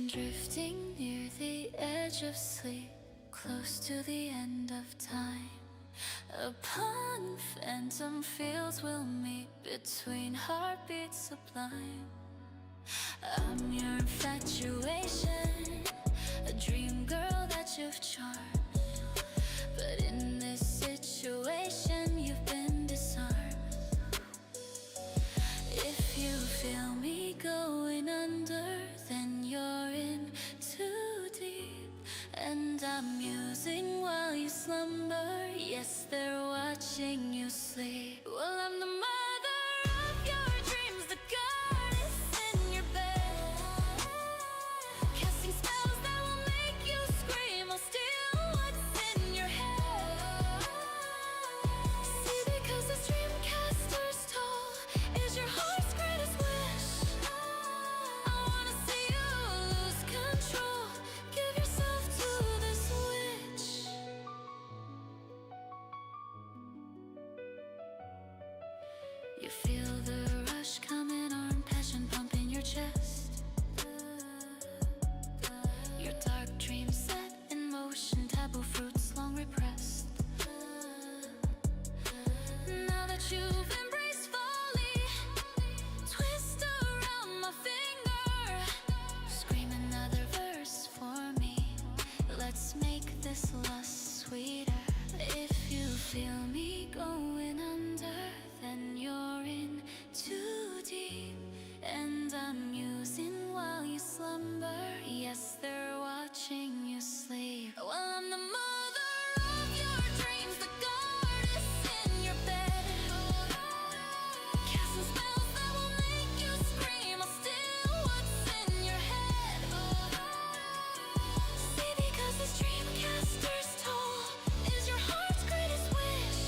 drifting near the edge of sleep, close to the end of time. Upon phantom fields we'll meet, between heartbeats sublime. I'm your infatuation, a dream girl that you've charmed. But in this situation you've been disarmed. If you feel me going under, then you're in too deep. And I'm musing while you slumber. Yes, they're watching you sleep. Well, I'm the mother of your dreams, the goddess in your bed, casting spells that will make you scream. I'll steal what's in your head. See, because this dreamcaster's toll is your heart's greatest wish. I wanna see you lose control. Give yourself to this witch. You feel the rush coming on, passion pumping your chest. Your dark dreams set in motion, taboo fruits long repressed. Now that you've embraced folly, twist around my finger, scream another verse for me. Let's make this lust sweeter. If you feel me going under, then you're in too deep. And I'm musing while you slumber. Yes, they're watching you sleep. Well, I'm the mother of your dreams, the goddess in your bed, casting spells that will make you scream. I'll steal what's in your head. See, because this dreamcaster's toll is your heart's greatest wish.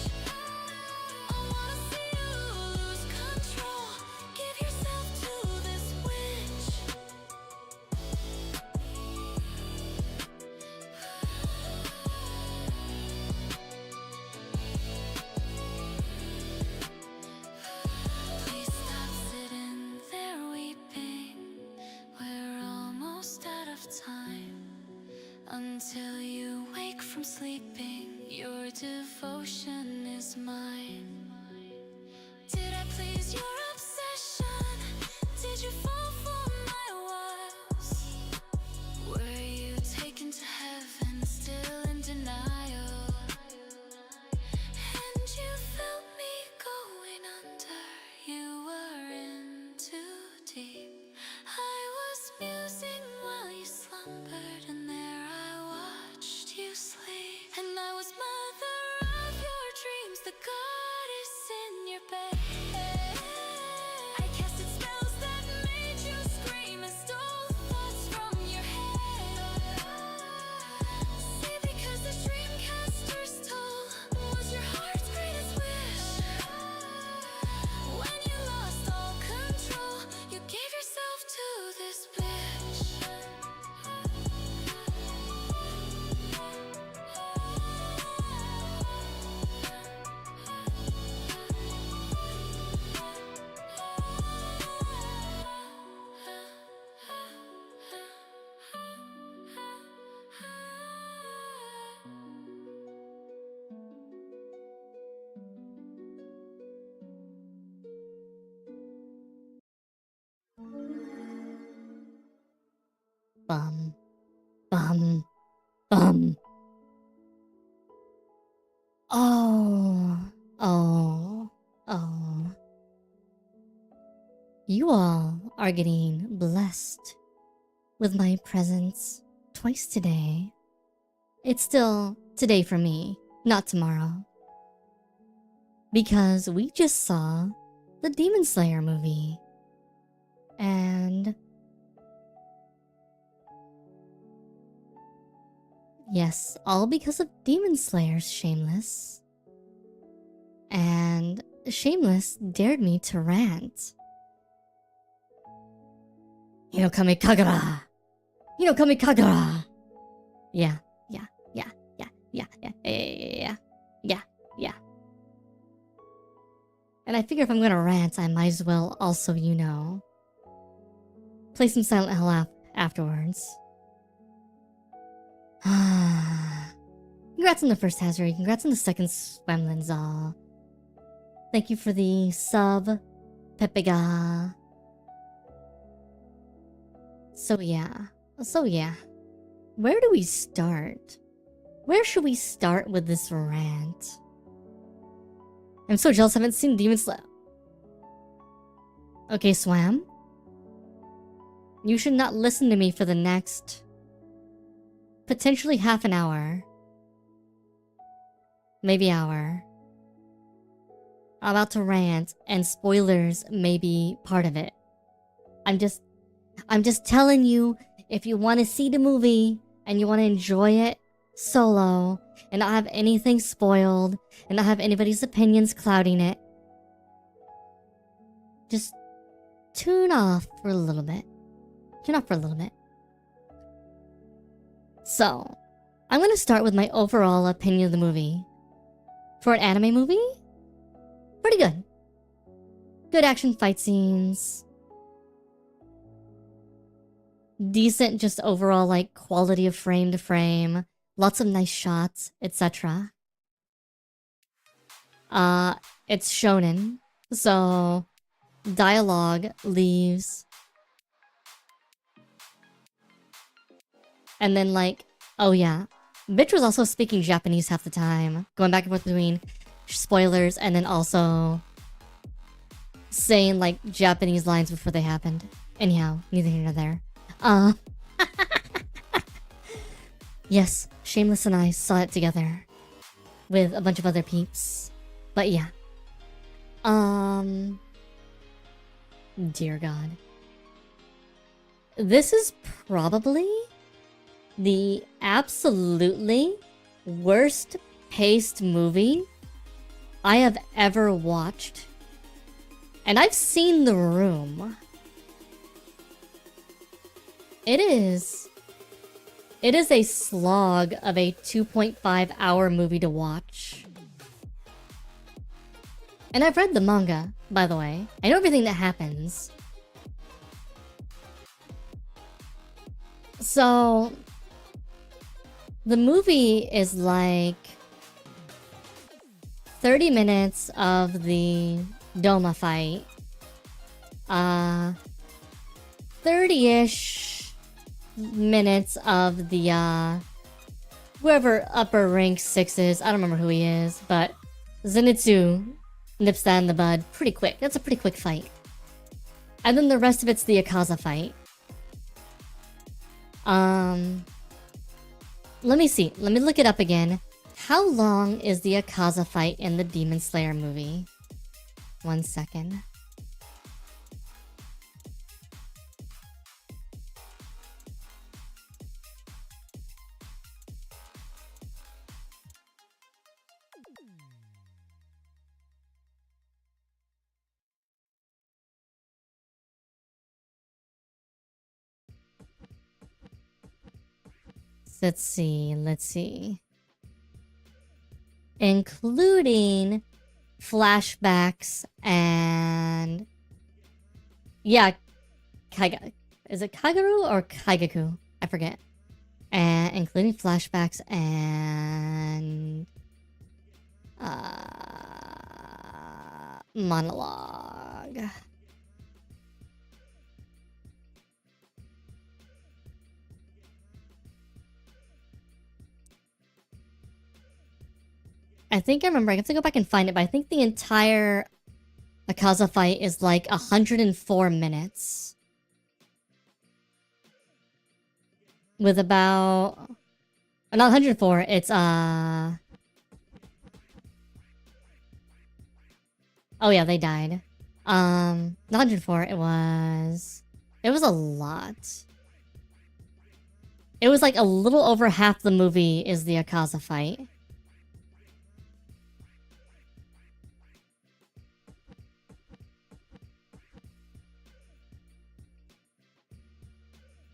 I wanna see you lose control. Give yourself to this witch. Please stop sitting there weeping. We're almost out of time. Until you wake from sleeping, your devotion is mine. Did I please your obsession? Did you fall for my wiles? Were you taken to heaven, still in denial? And you felt me going under. You were in too deep. I was musing while you slumbered, and there I watched you sleep. And I was mother of your dreams, the goddess in your bed. I casted spells that made you scream and stole thoughts from your head. See, because this dreamcaster's toll was your heart's greatest wish. When you lost all control, you gave yourself to this bitch. Bum, bum, bum. Oh, oh, oh. You all are getting blessed with my presence twice today. It's still today for me, not tomorrow. Because we just saw the Demon Slayer movie. And yes, all because of Demon Slayer's Shameless. And Shameless dared me to rant. Hinokami Kagura! Hinokami Kagura! Yeah. And I figure if I'm gonna rant, I might as well also, play some Silent Hill afterwards. Congrats on the first AsuReDi. Congrats on the second Swemlinzaw. Thank you for the sub, Pepiga. So yeah. Where do we start? Where should we start with this rant? I'm so jealous I haven't seen Demon Sle. Okay, Swam. You should not listen to me for the next... potentially half an hour. Maybe hour. I'm about to rant, and spoilers may be part of it. I'm just telling you, if you want to see the movie, and you want to enjoy it solo, and not have anything spoiled, and not have anybody's opinions clouding it, just tune off for a little bit. So, I'm gonna start with my overall opinion of the movie. For an anime movie, pretty good. Good action fight scenes. Decent just overall like quality of frame to frame. Lots of nice shots, etc. It's shonen, so dialogue leaves. And then like, oh yeah, bitch was also speaking Japanese half the time, going back and forth between spoilers and then also saying like Japanese lines before they happened. Anyhow, neither here nor there. Yes, Shameless and I saw it together with a bunch of other peeps. But yeah. Dear God. This is probably the absolutely worst paced movie I have ever watched. And I've seen The Room. It is a slog of a 2.5 hour movie to watch. And I've read the manga, by the way. I know everything that happens. So, the movie is like 30 minutes of the Doma fight. 30-ish minutes of the whoever upper rank 6 is. I don't remember who he is, but Zenitsu nips that in the bud pretty quick. That's a pretty quick fight. And then the rest of it's the Akaza fight. Let me see. Let me look it up again. How long is the Akaza fight in the Demon Slayer movie? 1 second. Let's see. Including flashbacks and... yeah, is it Kagaru or Kaigaku? I forget. And including flashbacks and... monologue. I think I remember. I have to go back and find it, but I think the entire Akaza fight is like 104 minutes. With about... not 104, it's oh yeah, they died. Not 104, it was a lot. It was like a little over half the movie is the Akaza fight.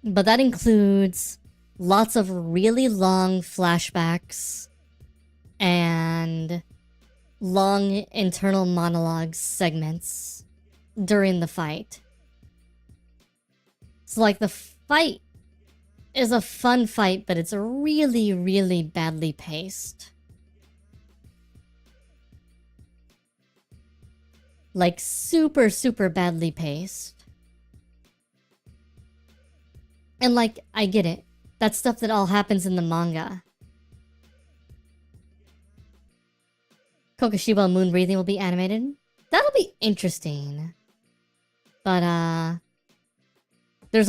But that includes lots of really long flashbacks and long internal monologue segments during the fight. So like the fight is a fun fight, but it's really, really badly paced. Like, super, super badly paced. And like, I get it. That's stuff that all happens in the manga. Kokoshiba moon breathing will be animated. That'll be interesting. But you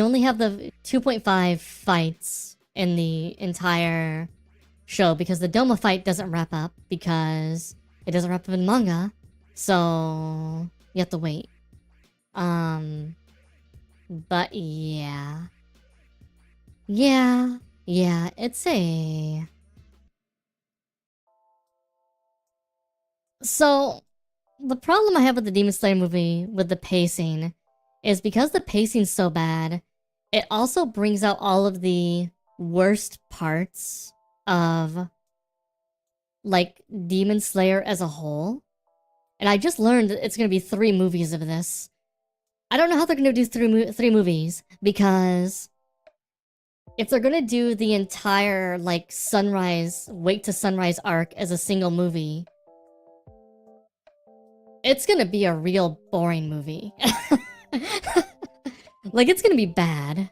only have the 2.5 fights in the entire show because the Doma fight doesn't wrap up because it doesn't wrap up in manga. So you have to wait. But yeah. Yeah, it's a... So, the problem I have with the Demon Slayer movie, with the pacing, is because the pacing's so bad, it also brings out all of the worst parts of, like, Demon Slayer as a whole. And I just learned that it's gonna be 3 movies of this. I don't know how they're gonna do 3 movies, because if they're gonna do the entire, like, Sunrise, Wait to Sunrise arc as a single movie, it's gonna be a real boring movie. Like, it's gonna be bad.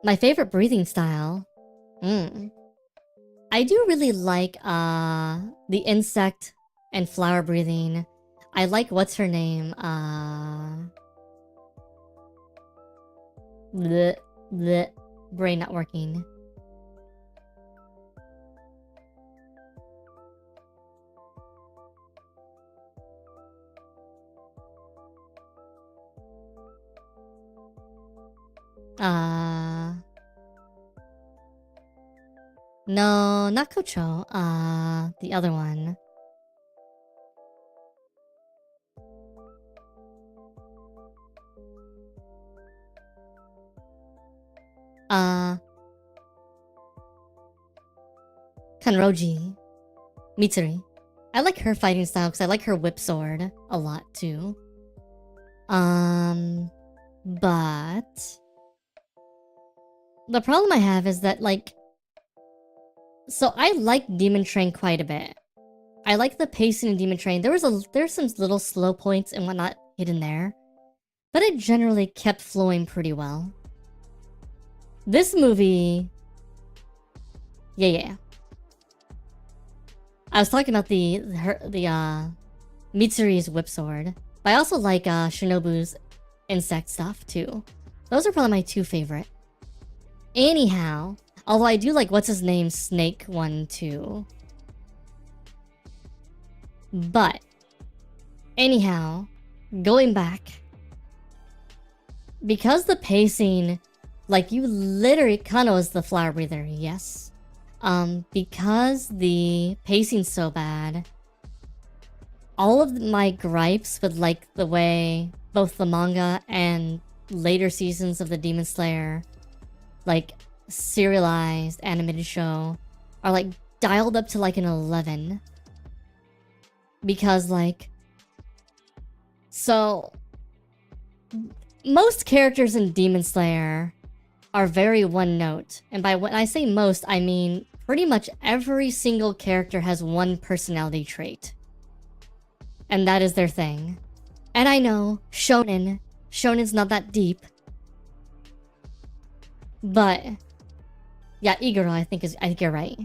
My favorite breathing style? I do really like, the insect and flower breathing. I like, what's her name? The brain not working. No, not Kocho. The other one. Kanroji. Mitsuri. I like her fighting style because I like her whip sword a lot too. But the problem I have is that, like, so I like Demon Train quite a bit. I like the pacing in Demon Train. There's some little slow points and whatnot hidden there, but it generally kept flowing pretty well. This movie, yeah. I was talking about the Mitsuri's whip sword, but I also like Shinobu's insect stuff too. Those are probably my 2 favorite. Anyhow, although I do like what's his name Snake one too. But anyhow, going back, because the pacing, like, you literally, Kano is the flower breather, yes. Because the pacing's so bad, all of my gripes with, like, the way both the manga and later seasons of the Demon Slayer, like, serialized animated show, are, like, dialed up to, like, an 11. Because, like, so most characters in Demon Slayer are very one note. And by when I say most, I mean pretty much every single character has one personality trait. And that is their thing. And I know, shonen's not that deep. But yeah, Iguro, I think you're right.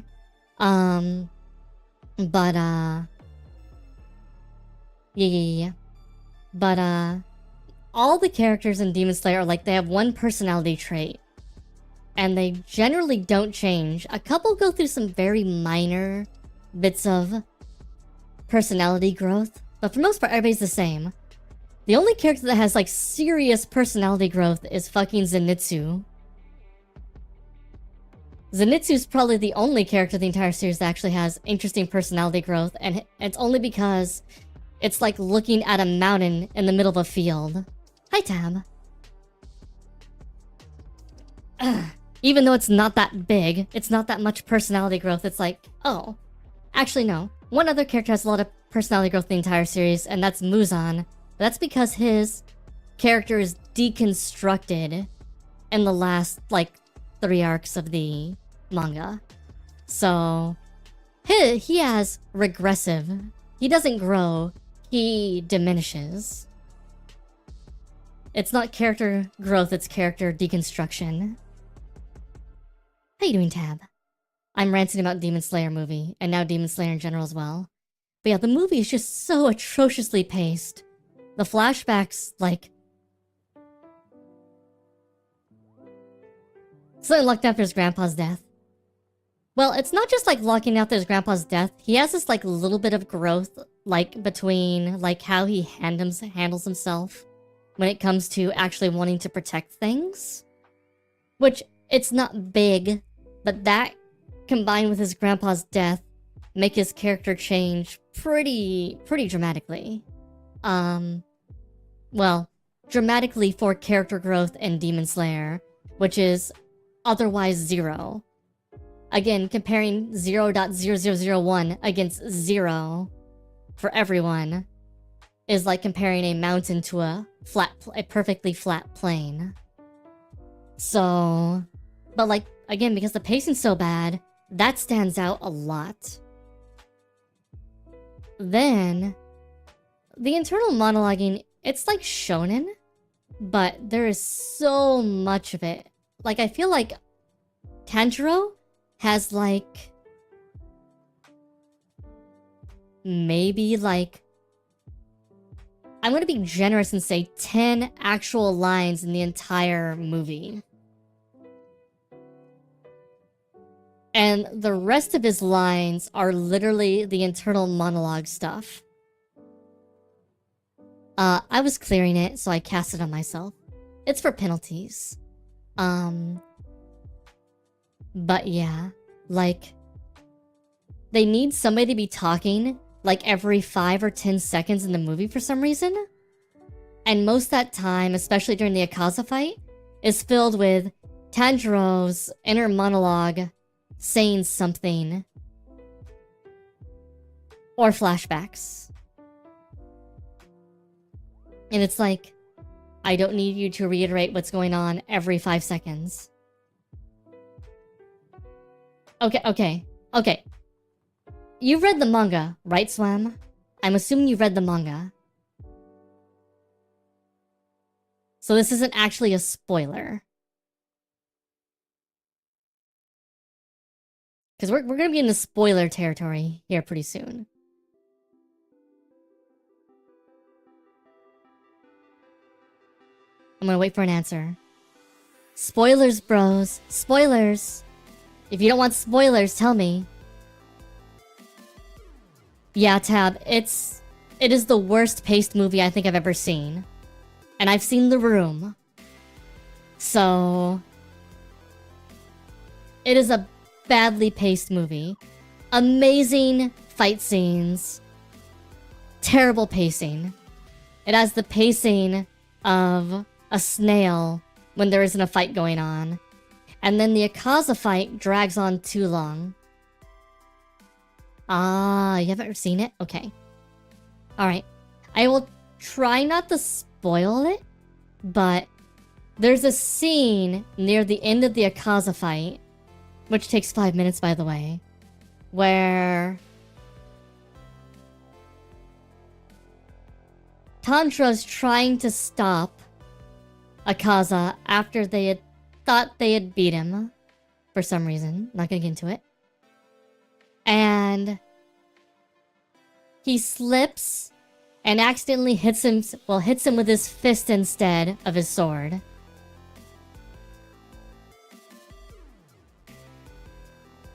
Yeah. But all the characters in Demon Slayer are like, they have one personality trait. And they generally don't change. A couple go through some very minor bits of personality growth, but for the most part, everybody's the same. The only character that has, like, serious personality growth is fucking Zenitsu. Zenitsu's probably the only character in the entire series that actually has interesting personality growth, and it's only because it's like looking at a mountain in the middle of a field. Hi, Tab. Even though it's not that big, it's not that much personality growth, it's like, oh. Actually, no. One other character has a lot of personality growth in the entire series, and that's Muzan. That's because his character is deconstructed in the last, like, 3 arcs of the manga. So, he has regressive. He doesn't grow, he diminishes. It's not character growth, it's character deconstruction. How you doing, Tab? I'm ranting about Demon Slayer movie, and now Demon Slayer in general as well. But yeah, the movie is just so atrociously paced. The flashbacks, like... Slightly locked after his grandpa's death. Well, it's not just like locking after his grandpa's death. He has this like little bit of growth, like between like how he handles himself when it comes to actually wanting to protect things. Which, it's not big, but that combined with his grandpa's death make his character change pretty dramatically. Well, dramatically for character growth in Demon Slayer, which is otherwise 0. Again, comparing 0.0001 against 0 for everyone is like comparing a mountain to a perfectly flat plane. So, but like, again, because the pacing's so bad, that stands out a lot. Then, the internal monologuing, it's like shonen, but there is so much of it. Like, I feel like Tanjiro has like maybe like, I'm gonna be generous and say 10 actual lines in the entire movie. And the rest of his lines are literally the internal monologue stuff. I was clearing it, so I cast it on myself. It's for penalties. But yeah, like, they need somebody to be talking like every 5 or 10 seconds in the movie for some reason. And most of that time, especially during the Akaza fight, is filled with Tanjiro's inner monologue saying something. Or flashbacks. And it's like, I don't need you to reiterate what's going on every 5 seconds. Okay. You've read the manga, right, Swam? I'm assuming you've read the manga. So this isn't actually a spoiler. Because we're gonna be in the spoiler territory here pretty soon. I'm gonna wait for an answer. Spoilers, bros. Spoilers. If you don't want spoilers, tell me. Yeah, Tab, it is the worst paced movie I think I've ever seen. And I've seen The Room. So... it is a badly paced movie. Amazing fight scenes. Terrible pacing. It has the pacing of a snail when there isn't a fight going on. And then the Akaza fight drags on too long. Ah, you haven't seen it? Okay. Alright. I will try not to spoil it, but there's a scene near the end of the Akaza fight, which takes 5 minutes, by the way, where Tanjiro's trying to stop Akaza after they had thought they had beat him for some reason. Not gonna get into it. And he slips and accidentally hits him with his fist instead of his sword.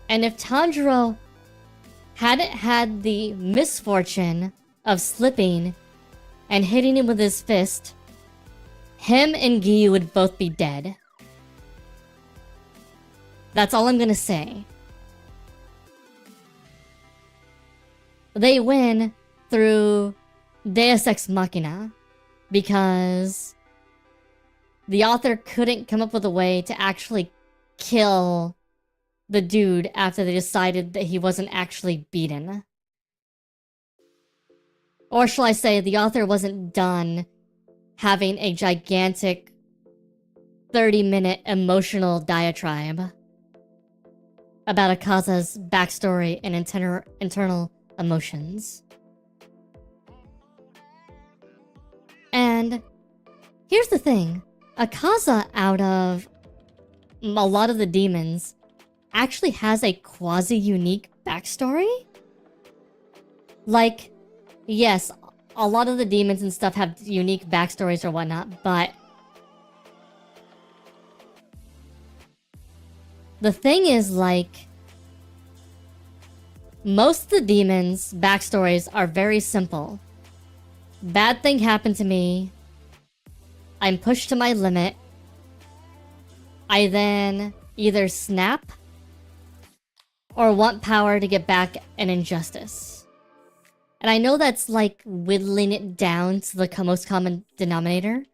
And if Tanjiro hadn't had the misfortune of slipping and hitting him with his fist, him and Giyu would both be dead. That's all I'm gonna say. They win through Deus Ex Machina because the author couldn't come up with a way to actually kill the dude after they decided that he wasn't actually beaten. Or shall I say, the author wasn't done having a gigantic 30-minute emotional diatribe about Akaza's backstory and internal emotions. And here's the thing. Akaza, out of a lot of the demons, actually has a quasi-unique backstory. Like, yes, a lot of the demons and stuff have unique backstories or whatnot, but the thing is, like, most of the demons' backstories are very simple. Bad thing happened to me. I'm pushed to my limit. I then either snap or want power to get back an injustice. And I know that's like whittling it down to the most common denominator.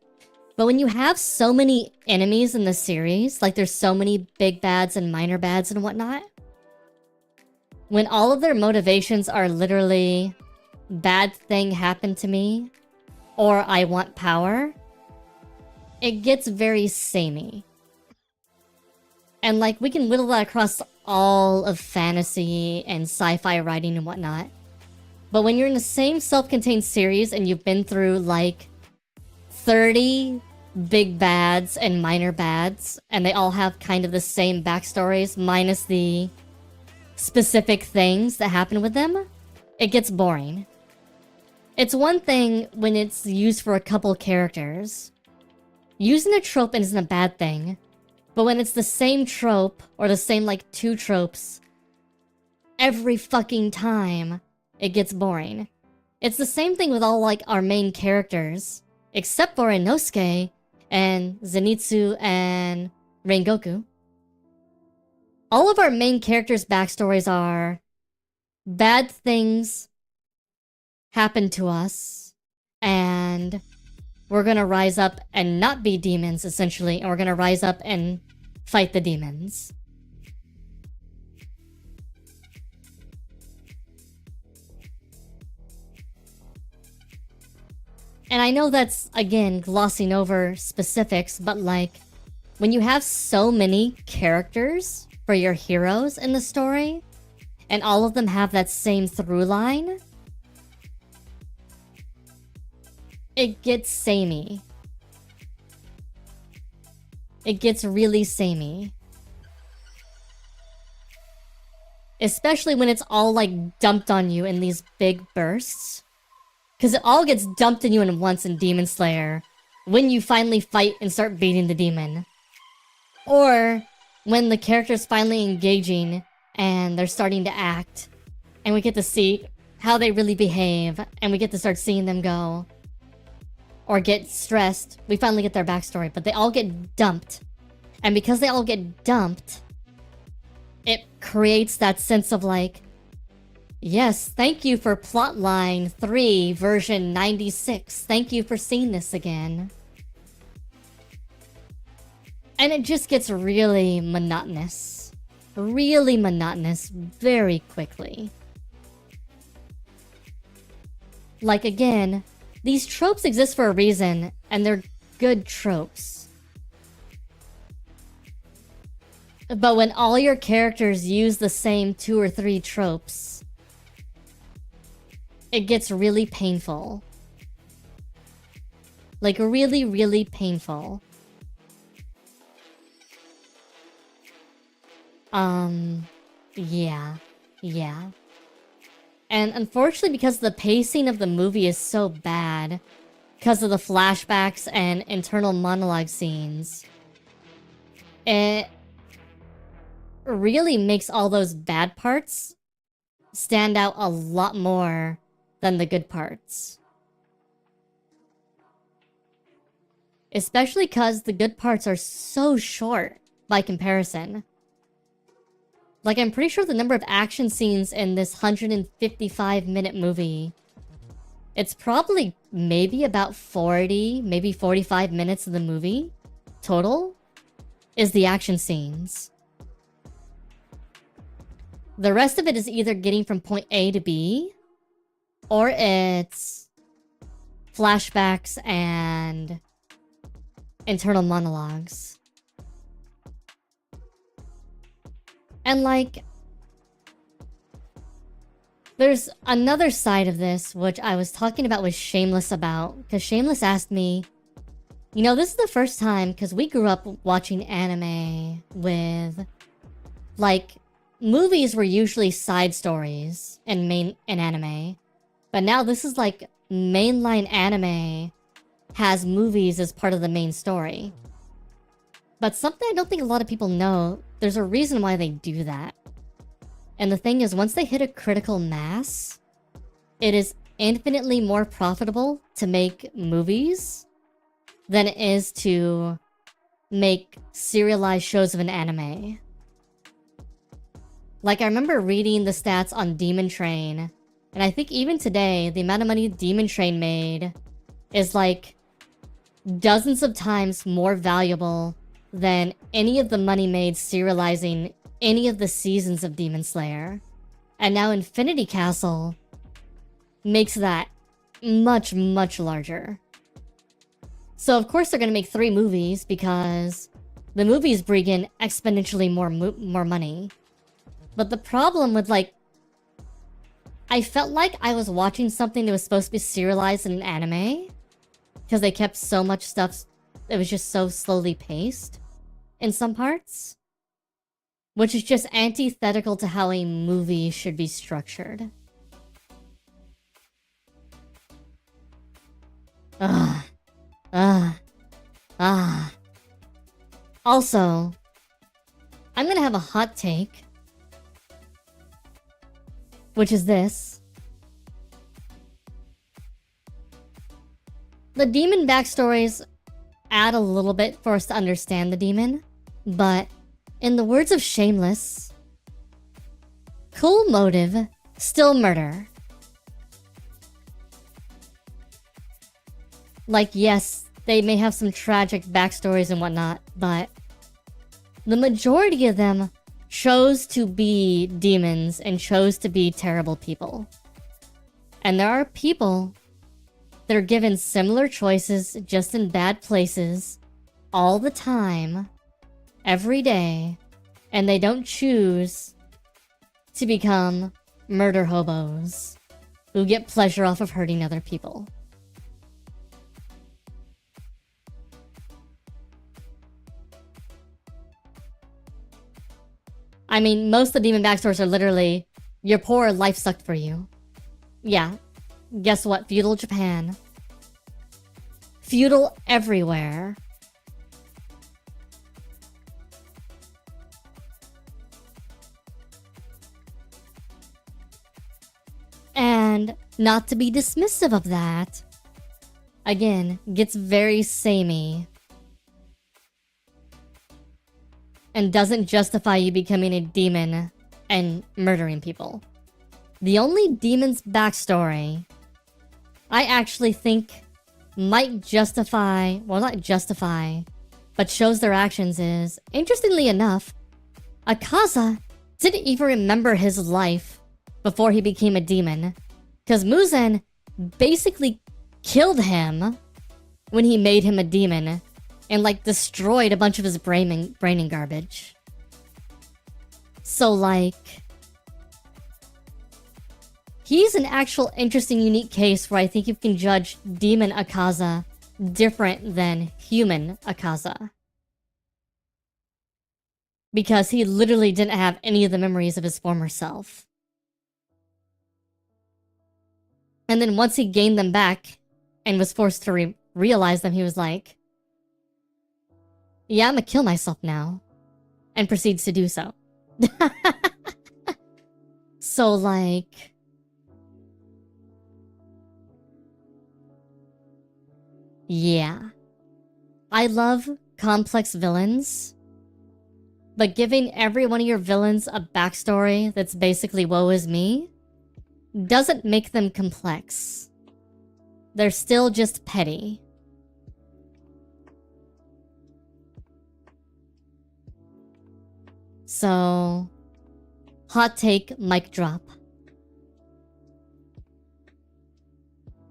But when you have so many enemies in the series, like there's so many big bads and minor bads and whatnot, when all of their motivations are literally bad thing happened to me or I want power, it gets very samey. And like, we can whittle that across all of fantasy and sci-fi writing and whatnot. But when you're in the same self-contained series and you've been through like 30 big bads and minor bads, and they all have kind of the same backstories minus the specific things that happen with them, it gets boring. It's one thing when it's used for a couple characters. Using a trope isn't a bad thing. But when it's the same trope, or the same like 2 tropes, every fucking time, it gets boring. It's the same thing with all like our main characters, except for Inosuke and Zenitsu and Rengoku. All of our main characters' backstories are bad things happen to us, and we're gonna rise up and not be demons, essentially, and we're gonna rise up and fight the demons. And I know that's, again, glossing over specifics, but like, when you have so many characters for your heroes in the story, and all of them have that same through line, it gets samey. It gets really samey. Especially when it's all like dumped on you in these big bursts. Because it all gets dumped on you at once in Demon Slayer when you finally fight and start beating the demon. Or when the character's finally engaging and they're starting to act, and we get to see how they really behave, and we get to start seeing them go or get stressed. We finally get their backstory, but they all get dumped. And because they all get dumped, it creates that sense of like, yes, thank you for plotline 3 version 96. Thank you for seeing this again. And it just gets really monotonous. Really monotonous very quickly. Like, again, these tropes exist for a reason, and they're good tropes. But when all your characters use the same 2 or 3 tropes, it gets really painful. Like, really, really painful. Yeah. And unfortunately, because the pacing of the movie is so bad, because of the flashbacks and internal monologue scenes, it really makes all those bad parts stand out a lot more than the good parts. Especially because the good parts are so short by comparison. Like, I'm pretty sure the number of action scenes in this 155-minute movie, it's probably maybe about 40, maybe 45 minutes of the movie total is the action scenes. The rest of it is either getting from point A to B, or it's flashbacks and internal monologues. And like, there's another side of this, which I was talking about with Shameless about, because Shameless asked me, you know, this is the first time, because we grew up watching anime with, like, movies were usually side stories in anime, but now this is like mainline anime has movies as part of the main story. But something I don't think a lot of people know, there's a reason why they do that. And the thing is, once they hit a critical mass, it is infinitely more profitable to make movies than it is to make serialized shows of an anime. Like, I remember reading the stats on Demon Train, and I think even today, the amount of money Demon Train made is like dozens of times more valuable than any of the money made serializing any of the seasons of Demon Slayer. And now Infinity Castle makes that much, much larger. So of course they're gonna make 3 movies because the movies bring in exponentially more money. But the problem with, like, I felt like I was watching something that was supposed to be serialized in an anime because they kept so much stuff that was just so slowly paced in some parts, which is just antithetical to how a movie should be structured. Also, I'm gonna have a hot take, which is this. The demon backstories add a little bit for us to understand the demon, but in the words of Shameless, cool motive, still murder. Like, yes, they may have some tragic backstories and whatnot, but the majority of them chose to be demons and chose to be terrible people. And there are people that are given similar choices just in bad places all the time, every day, and they don't choose to become murder hobos who get pleasure off of hurting other people. I mean, most of the demon backstories are literally, you're poor, life sucked for you. Yeah, guess what? Feudal Japan. Feudal everywhere. And not to be dismissive of that, again, gets very samey. And doesn't justify you becoming a demon and murdering people. The only demon's backstory I actually think might justify, well, not justify, but shows their actions is, interestingly enough, Akaza didn't even remember his life before he became a demon, because Muzan basically killed him when he made him a demon and, like, destroyed a bunch of his braining garbage. So, like, he's an actual interesting, unique case where I think you can judge Demon Akaza different than human Akaza. Because he literally didn't have any of the memories of his former self. And then once he gained them back and was forced to realize them, he was like, yeah, I'm gonna kill myself now. And proceeds to do so. So, like, yeah. I love complex villains. But giving every one of your villains a backstory that's basically woe is me doesn't make them complex. They're still just petty. So, hot take, mic drop.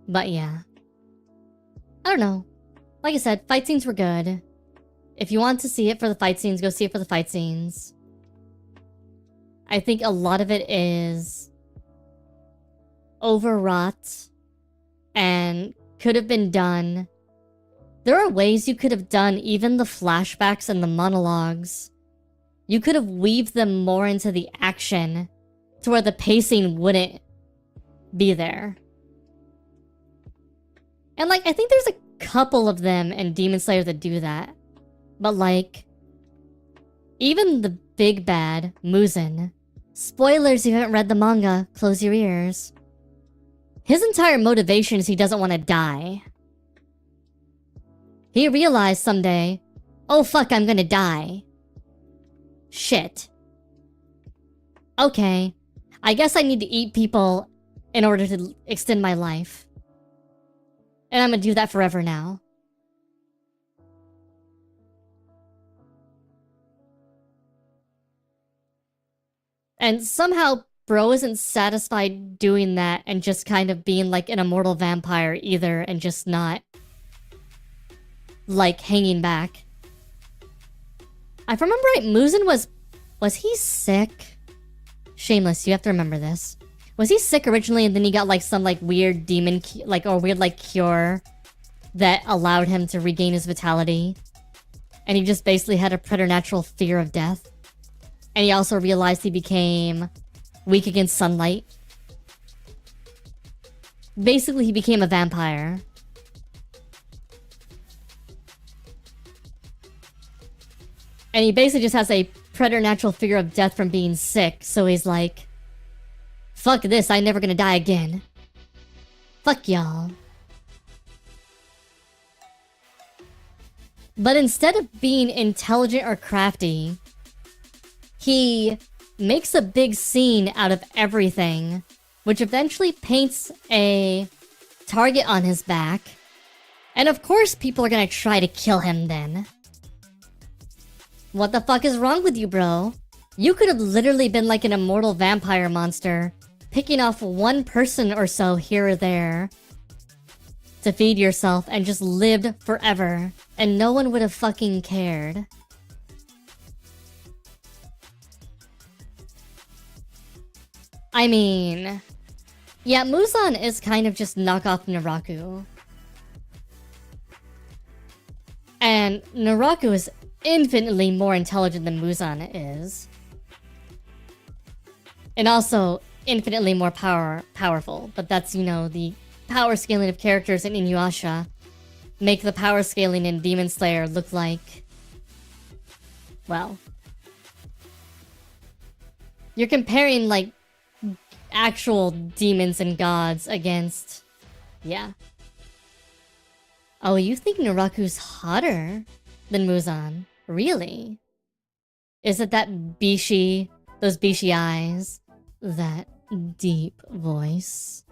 But yeah. I don't know. Like I said, fight scenes were good. If you want to see it for the fight scenes, go see it for the fight scenes. I think a lot of it is overwrought and could have been done. There are ways you could have done even the flashbacks and the monologues. You could have weaved them more into the action to where the pacing wouldn't be there. And like, I think there's a couple of them in Demon Slayer that do that. But like, even the big bad, Muzan, spoilers if you haven't read the manga, close your ears. His entire motivation is he doesn't want to die. He realized someday, oh fuck, I'm gonna die. Shit. Okay, I guess I need to eat people in order to extend my life. And I'm gonna do that forever now. And somehow, bro isn't satisfied doing that and just kind of being like an immortal vampire either and just not, like, hanging back. If I remember right, Muzan was he sick? Shameless, you have to remember this. Was he sick originally and then he got like some like weird demon, or weird like cure that allowed him to regain his vitality? And he just basically had a preternatural fear of death. And he also realized he became weak against sunlight. Basically, he became a vampire. And he basically just has a preternatural fear of death from being sick. So he's like, fuck this, I'm never gonna die again. Fuck y'all. But instead of being intelligent or crafty, he makes a big scene out of everything, which eventually paints a target on his back. And of course people are gonna try to kill him then. What the fuck is wrong with you, bro? You could have literally been like an immortal vampire monster, picking off one person or so here or there to feed yourself and just lived forever, and no one would have fucking cared. I mean, yeah, Muzan is kind of just knockoff Naraku. And Naraku is infinitely more intelligent than Muzan is. And also infinitely more powerful. But that's, you know, the power scaling of characters in Inuyasha make the power scaling in Demon Slayer look like, well, you're comparing like actual demons and gods against, yeah. Oh, you think Naraku's hotter than Muzan? Really? Is it that Bishi, those Bishi eyes, that deep voice?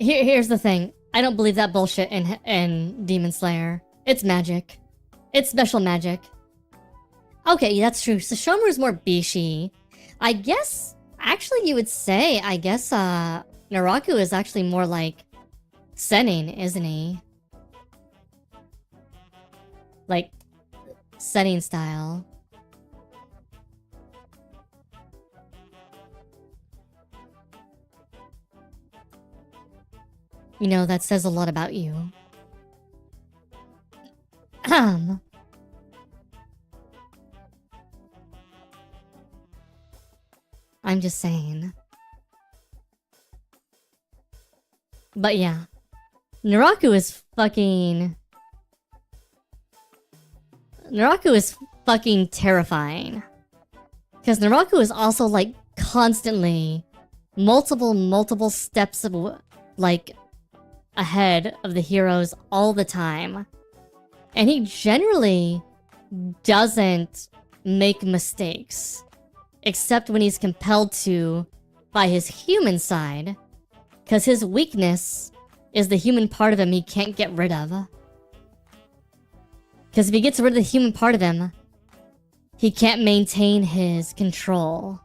Here's the thing. I don't believe that bullshit in Demon Slayer. It's magic. It's special magic. Okay, that's true. Sesshomaru's more Bishi. I guess, actually you would say, I guess, Naraku is actually more like Sennin, isn't he? Like, Sennin style. You know, that says a lot about you. I'm just saying. But yeah. Naraku is fucking terrifying. Because Naraku is also like constantly multiple steps of like ahead of the heroes all the time. And he generally doesn't make mistakes. Except when he's compelled to by his human side. Because his weakness is the human part of him he can't get rid of. Because if he gets rid of the human part of him, he can't maintain his control.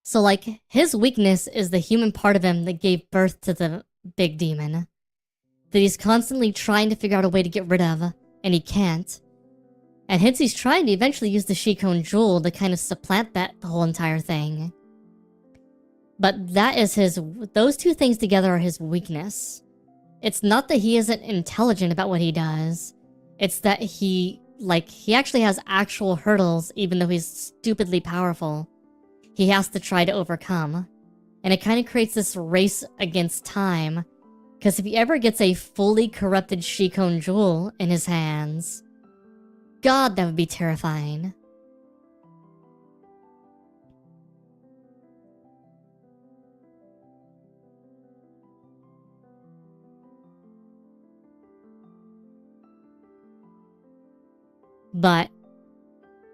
So, like, his weakness is the human part of him that gave birth to the big demon. That he's constantly trying to figure out a way to get rid of, and he can't. And hence he's trying to eventually use the Shikon Jewel to kind of supplant that the whole entire thing. But that is those two things together are his weakness. It's not that he isn't intelligent about what he does. It's that he actually has actual hurdles even though he's stupidly powerful. He has to try to overcome. And it kind of creates this race against time. Because if he ever gets a fully corrupted Shikon Jewel in his hands, God, that would be terrifying. But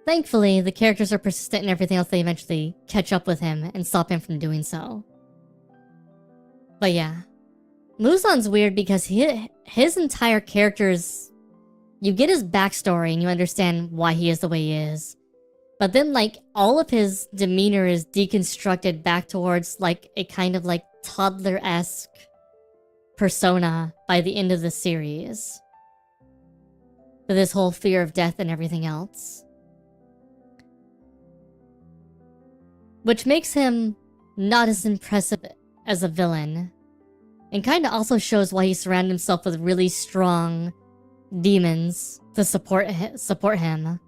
thankfully, the characters are persistent and everything else. They eventually catch up with him and stop him from doing so. But yeah, Muzan's weird because his entire character's... You get his backstory and you understand why he is the way he is. But then, like, all of his demeanor is deconstructed back towards, like, a kind of, like, toddler-esque persona by the end of the series. With this whole fear of death and everything else. Which makes him not as impressive as a villain. And kind of also shows why he surrounded himself with really strong demons to support him,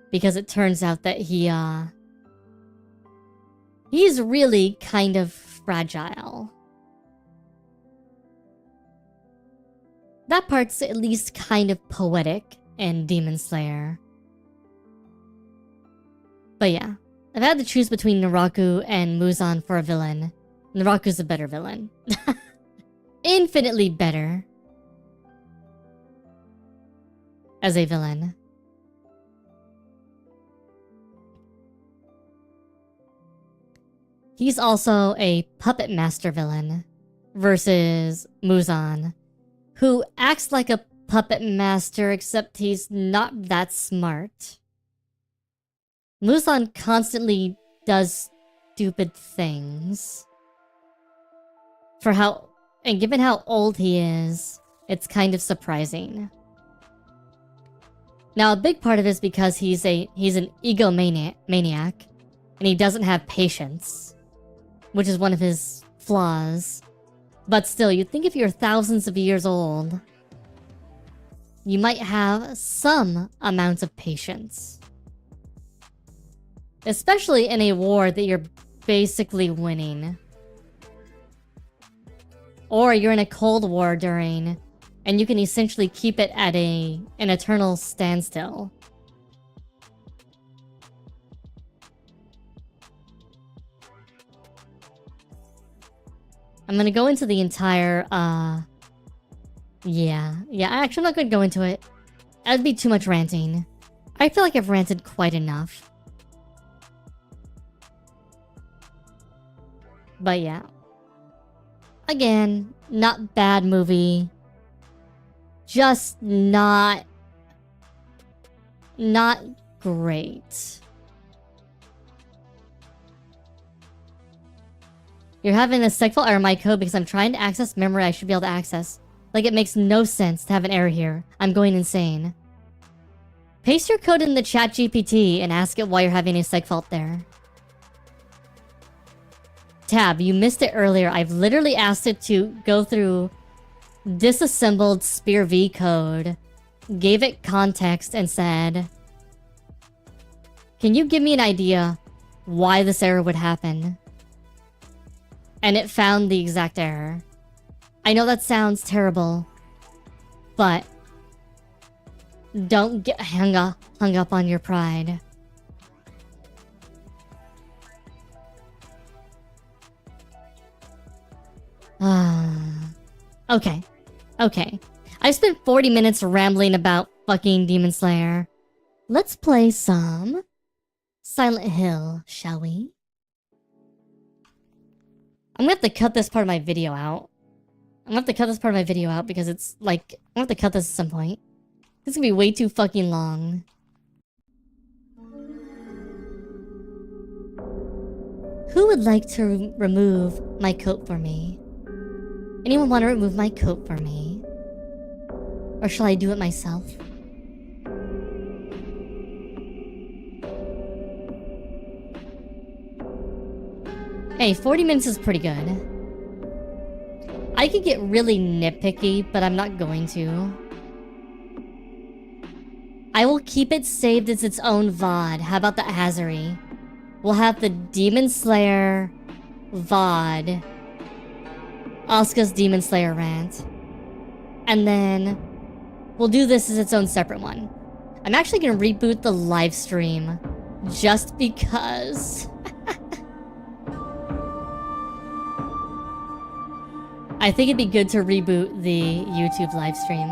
because it turns out that he's really kind of fragile. That part's at least kind of poetic in Demon Slayer. But yeah, I've had to choose between Naraku and Muzan for a villain. Naraku's a better villain. Infinitely better. As a villain. He's also a puppet master villain versus Muzan, who acts like a puppet master except he's not that smart. Muzan constantly does stupid things. And given how old he is, it's kind of surprising. Now, a big part of it is because he's an egomaniac, and he doesn't have patience, which is one of his flaws. But still, you'd think if you're thousands of years old, you might have some amount of patience. Especially in a war that you're basically winning. Or you're in a cold war during... And you can essentially keep it at an eternal standstill. I'm gonna go into the entire, Yeah, actually I'm not gonna go into it. That'd be too much ranting. I feel like I've ranted quite enough. But yeah. Again, not bad movie. Just not great. You're having a sexual error in my code because I'm trying to access memory I should be able to access. Like, it makes no sense to have an error here. I'm going insane. Paste your code in the chat GPT and ask it why you're having a seg fault there. Tab, you missed it earlier. I've literally asked it to go through disassembled Spear V code, gave it context, and said, can you give me an idea why this error would happen? And it found the exact error. I know that sounds terrible, but don't get hung up on your pride. Okay. I spent 40 minutes rambling about fucking Demon Slayer. Let's play some Silent Hill, shall we? I'm gonna have to cut this part of my video out. Because it's like, I'm gonna have to cut this at some point. This is gonna be way too fucking long. Who would like to remove my coat for me? Anyone want to remove my coat for me? Or shall I do it myself? Hey, 40 minutes is pretty good. I could get really nitpicky, but I'm not going to. I will keep it saved as its own VOD. How about the AsuReDi? We'll have the Demon Slayer VOD. Asuka's Demon Slayer rant. And then we'll do this as its own separate one. I'm actually gonna reboot the live stream just because. I think it'd be good to reboot the YouTube live stream.